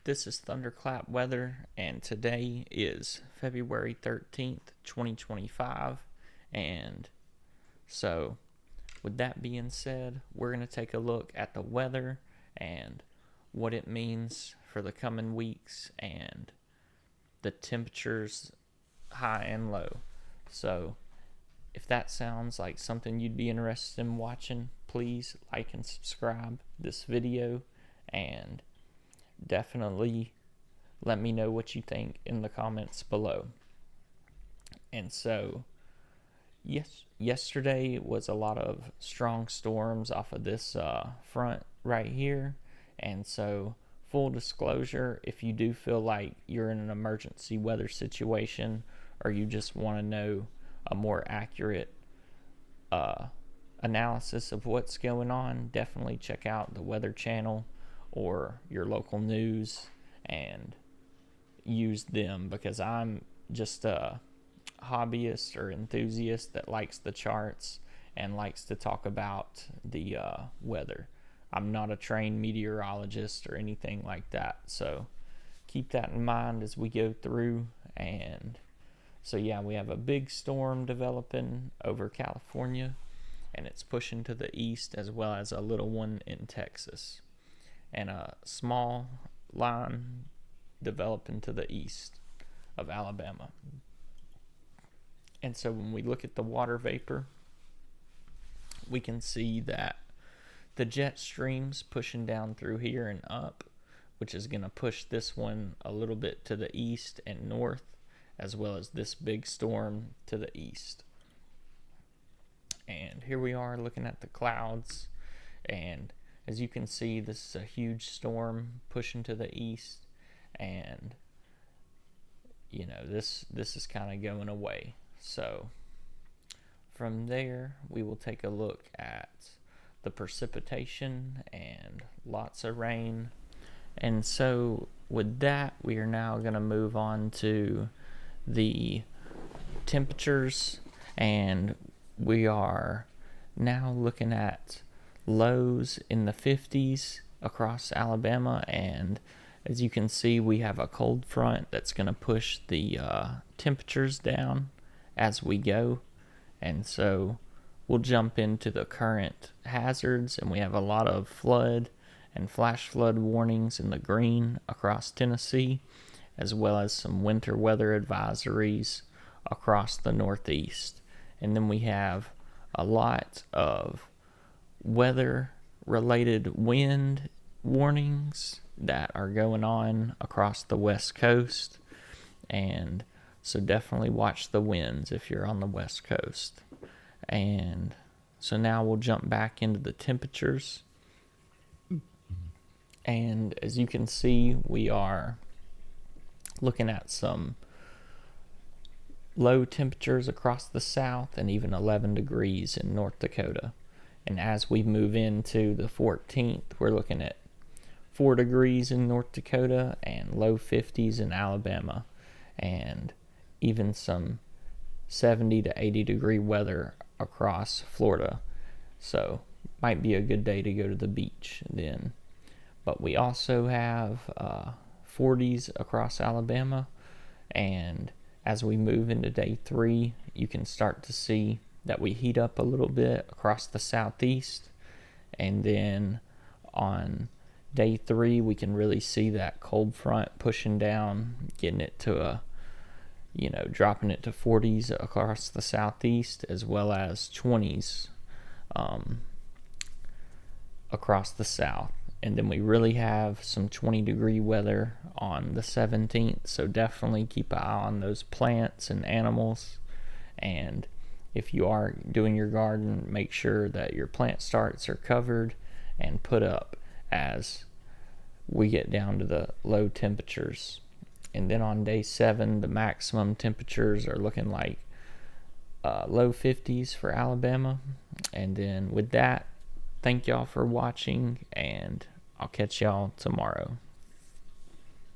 This is Thunderclap Weather, and today is February 13th, 2025. And so, with that being said, we're going to take a look at the weather and what it means for the coming weeks and the temperatures high and low. So, if that sounds like something you'd be interested in watching, please like and subscribe this video, and definitely let me know what you think in the comments below. And so, yesterday was a lot of strong storms off of this front right here. And so, full disclosure, if you do feel like you're in an emergency weather situation or you just want to know a more accurate analysis of what's going on, definitely check out the Weather Channel or your local news and use them, because I'm just a hobbyist or enthusiast that likes the charts and likes to talk about the weather. I'm not a trained meteorologist or anything like that, so keep that in mind as we go through. And so we have a big storm developing over California, and it's pushing to the east, as well as a little one in Texas, and a small line developing to the east of Alabama. And so when we look at the water vapor, we can see that the jet stream's pushing down through here and up, which is going to push this one a little bit to the east and north, as well as this big storm to the east. And here we are looking at the clouds, and as you can see, this is a huge storm pushing to the east, and this is kind of going away. So from there, we will take a look at the precipitation and lots of rain. And so with that, we are now going to move on to the temperatures, and we are now looking at lows in the 50s across Alabama. And as you can see, we have a cold front that's going to push the temperatures down as we go. And so we'll jump into the current hazards, and we have a lot of flood and flash flood warnings in the green across Tennessee, as well as some winter weather advisories across the Northeast. And then we have a lot of weather-related wind warnings that are going on across the West Coast. And so definitely watch the winds if you're on the West Coast. And so now we'll jump back into the temperatures. And as you can see, we are looking at some low temperatures across the south and even 11 degrees in North Dakota. And as we move into the 14th, we're looking at 4 degrees in North Dakota and low 50s in Alabama, and even some 70 to 80 degree weather across Florida. So might be a good day to go to the beach then. But we also have 40s across Alabama, and as we move into day 3, you can start to see that we heat up a little bit across the southeast. And then on day 3, we can really see that cold front pushing down, getting it to dropping it to 40s across the southeast, as well as 20s across the south. And then we really have some 20 degree weather on the 17th. So definitely keep an eye on those plants and animals. And if you are doing your garden, make sure that your plant starts are covered and put up as we get down to the low temperatures. And then on day 7, the maximum temperatures are looking like low 50s for Alabama. And then with that, thank y'all for watching, and I'll catch y'all tomorrow.